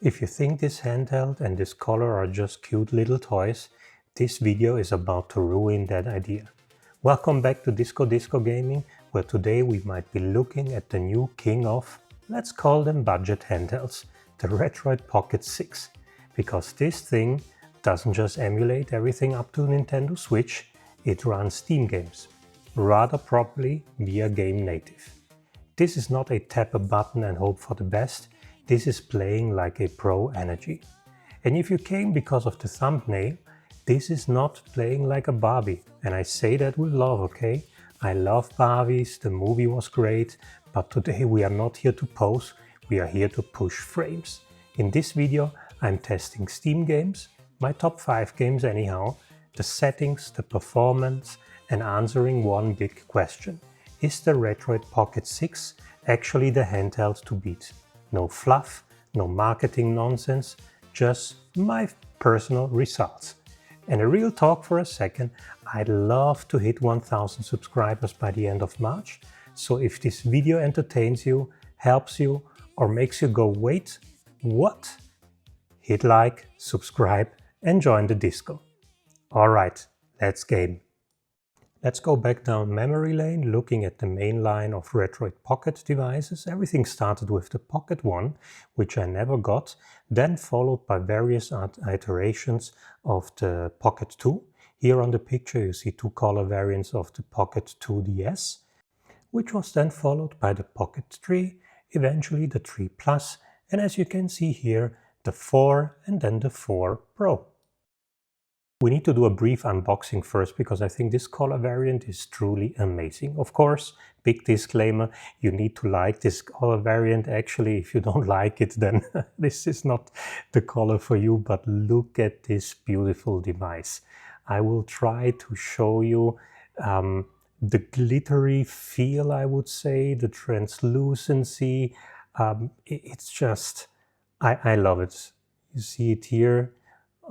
If you think this handheld and this color are just cute little toys, this video is about to ruin that idea. Welcome back to Disco Gaming, where today we might be looking at the new king of, let's call them budget handhelds, the Retroid Pocket 6. Because this thing doesn't just emulate everything up to Nintendo Switch, it runs Steam games, rather properly via GameNative. This is not a tap a button and hope for the best. This is playing like a pro energy. And if you came because of the thumbnail, this is not playing like a Barbie. And I say that with love, okay? I love Barbies, the movie was great, but today we are not here to pose, we are here to push frames. In this video, I'm testing Steam games, my top 5 games anyhow, the settings, the performance, and answering one big question. Is the Retroid Pocket 6 actually the handheld to beat? No fluff, no marketing nonsense, just my personal results. And a real talk for a second, I'd love to hit 1000 subscribers by the end of March. So if this video entertains you, helps you, or makes you go, wait, what? Hit like, subscribe, and join the disco. Alright, let's game. Let's go back down memory lane, looking at the main line of Retroid Pocket devices. Everything started with the Pocket 1, which I never got, then followed by various iterations of the Pocket 2. Here on the picture you see 2 color variants of the Pocket 2DS, which was then followed by the Pocket 3, eventually the 3 Plus, and as you can see here, the 4 and then the 4 Pro. We need to do a brief unboxing first because I think this color variant is truly amazing. Of course, big disclaimer, you need to like this color variant. Actually, if you don't like it, then this is not the color for you, but look at this beautiful device. I will try to show you the glittery feel, I would say, the translucency. It's just, I love it. You see it here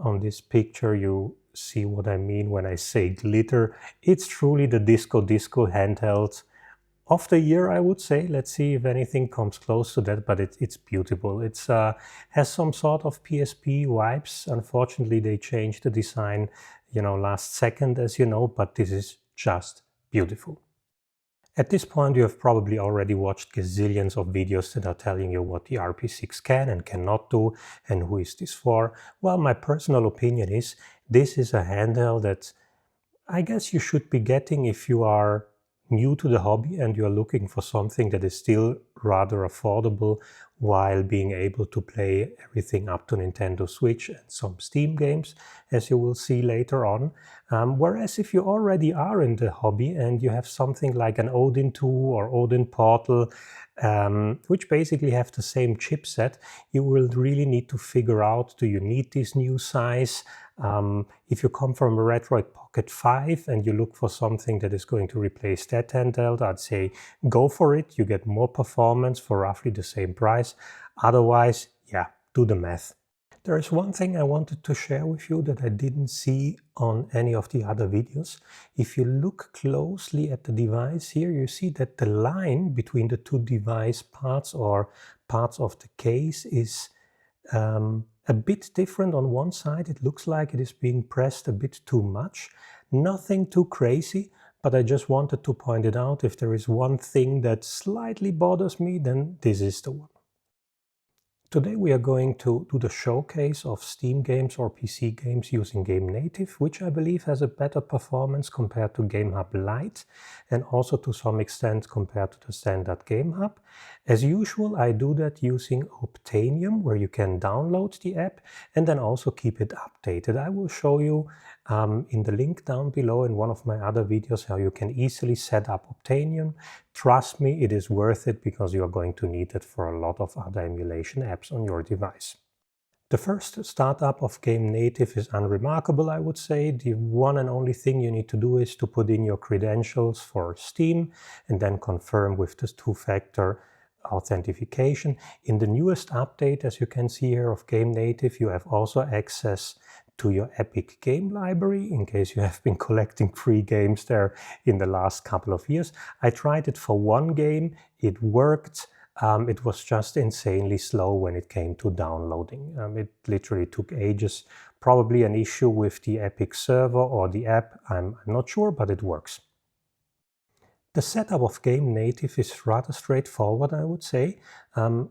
on this picture, you see what I mean when I say glitter. It's truly the disco handheld of the year, I would say. Let's see if anything comes close to that, but it's beautiful. It has some sort of PSP vibes. Unfortunately, they changed the design, last second, as you know, but this is just beautiful. At this point, you have probably already watched gazillions of videos that are telling you what the RP6 can and cannot do and who is this for. Well, my personal opinion is this is a handheld that I guess you should be getting if you are new to the hobby and you're looking for something that is still rather affordable while being able to play everything up to Nintendo Switch and some Steam games, as you will see later on. Whereas if you already are in the hobby and you have something like an Odin 2 or Odin Portal, which basically have the same chipset, you will really need to figure out, do you need this new size? If you come from a Retroid Pocket 5 and you look for something that is going to replace that handheld, I'd say go for it. You get more performance for roughly the same price. Otherwise, yeah, do the math. There is one thing I wanted to share with you that I didn't see on any of the other videos. If you look closely at the device here, you see that the line between the two device parts or parts of the case is a bit different. On one side, it looks like it is being pressed a bit too much. Nothing too crazy, but I just wanted to point it out. If there is one thing that slightly bothers me, then this is the one. Today we are going to do the showcase of Steam games or PC games using GameNative, which I believe has a better performance compared to GameHub Lite and also to some extent compared to the standard GameHub. As usual, I do that using Obtainium, where you can download the app and then also keep it updated. I will show you in the link down below in one of my other videos how you can easily set up Obtainium. Trust me, it is worth it because you are going to need it for a lot of other emulation apps on your device. The first startup of GameNative is unremarkable, I would say. The one and only thing you need to do is to put in your credentials for Steam and then confirm with this 2-factor authentication. In the newest update, as you can see here of GameNative, you have also access to your Epic game library in case you have been collecting free games there in the last couple of years. I tried it for one game, it worked. it was just insanely slow when it came to downloading. It literally took ages, probably an issue with the Epic server or the app, I'm not sure, but it works. The setup of GameNative is rather straightforward, I would say.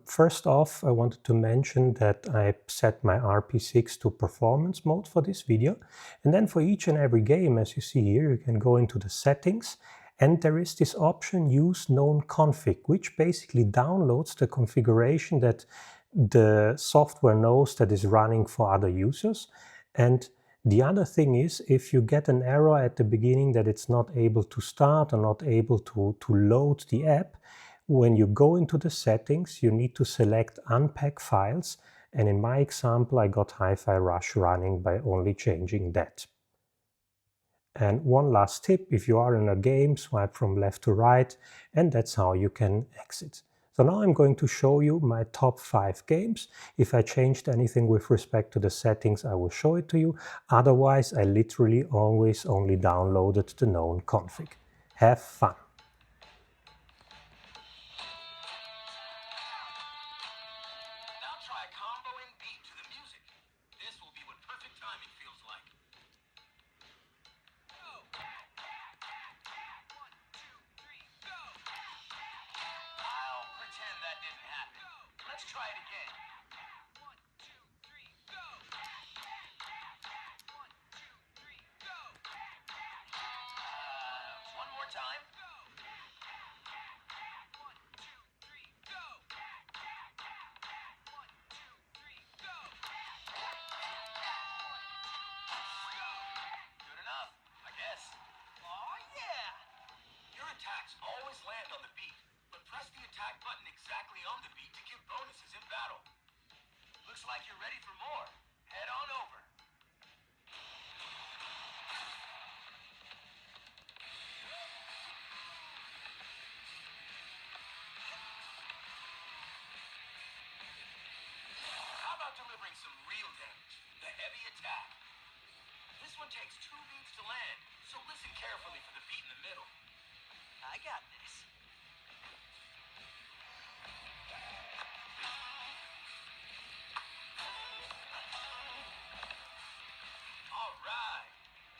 First off, I wanted to mention that I set my RP6 to performance mode for this video. And then for each and every game, as you see here, you can go into the settings, and there is this option use known config, which basically downloads the configuration that the software knows that is running for other users. And the other thing is, if you get an error at the beginning that it's not able to start or not able to load the app, when you go into the settings, you need to select unpack files. And in my example, I got Hi-Fi Rush running by only changing that. And one last tip, if you are in a game, swipe from left to right, and that's how you can exit. So now I'm going to show you my top 5 games. If I changed anything with respect to the settings, I will show it to you. Otherwise, I literally always only downloaded the known config. Have fun! Now try comboing beat to the music. This will be what perfect timing feels like. Go! 1, 2, 3, go! I'll pretend that didn't happen. Let's try it again. 1, 2, 3, go! 1, 2, 3, go! One more time. Go! 1, 2, 3, go! 1, 2, 3, go! Good enough, I guess. Aw, yeah! Your attacks always land on the beat, but press the attack button exactly on the beat to give bonuses in battle. Looks like you're ready for more. Head on over. How about delivering some real damage? The heavy attack. This one takes 2 beats to land, so listen carefully for the beat in the middle. I got this. All right.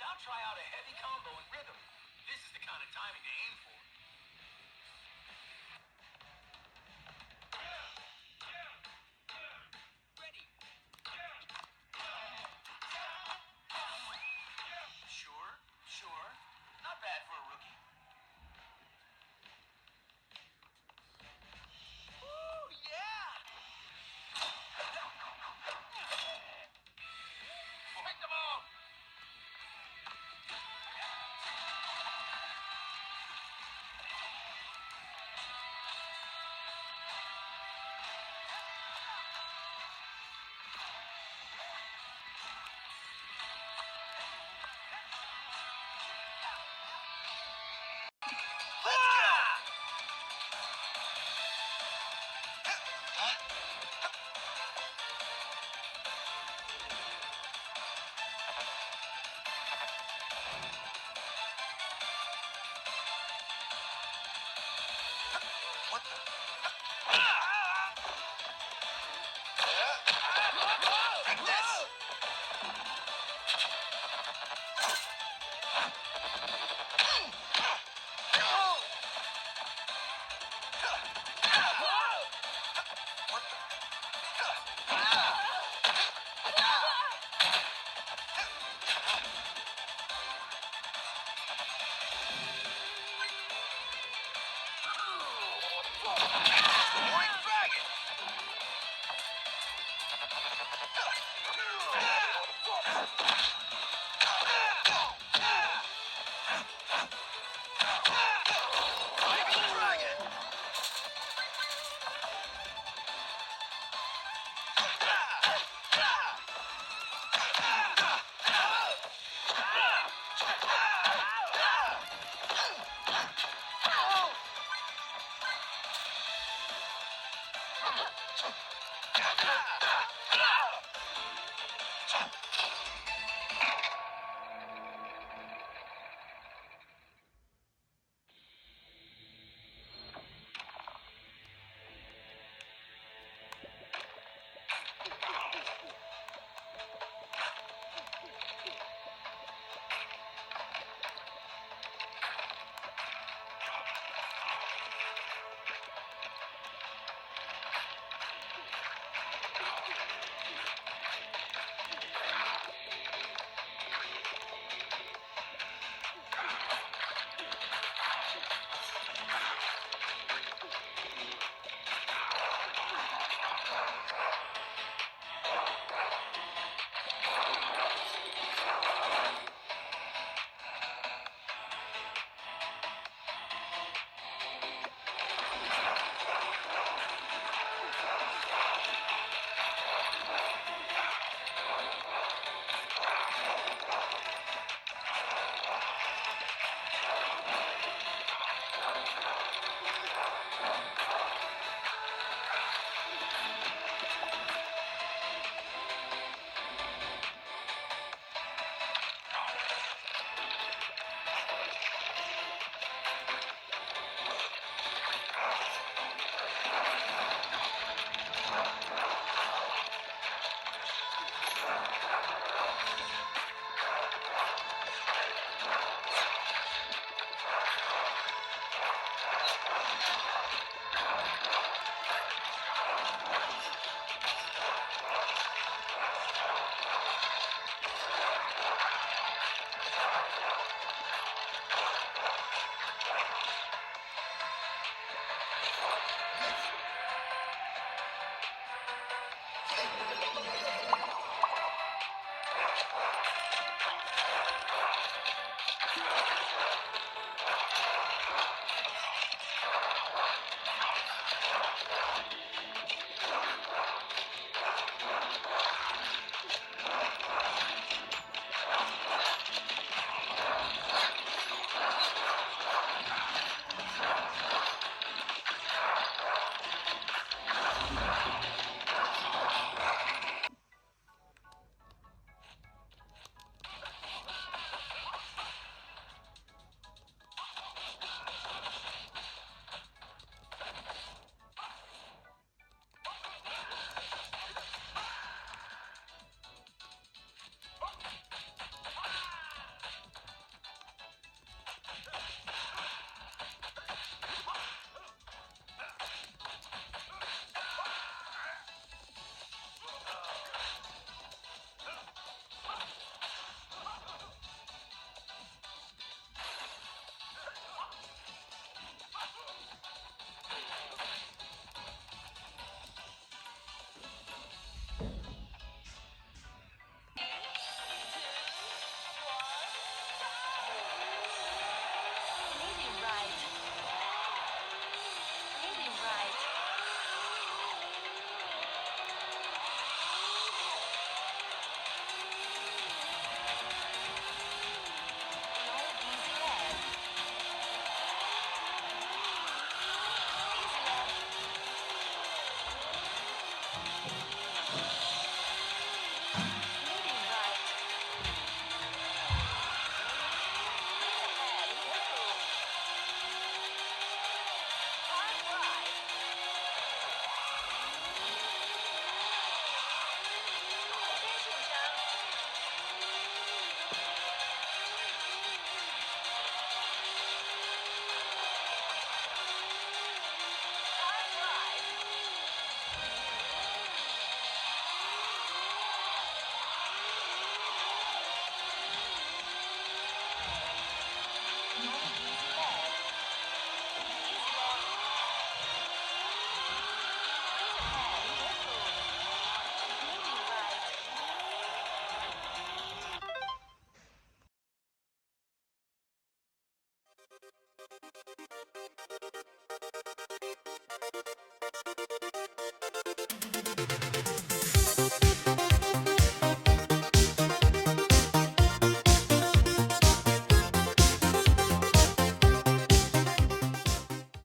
Now try out a heavy combo in rhythm. This is the kind of timing to aim for. Ready. Sure. Not bad for a rookie. Woo, yeah! Pick them all!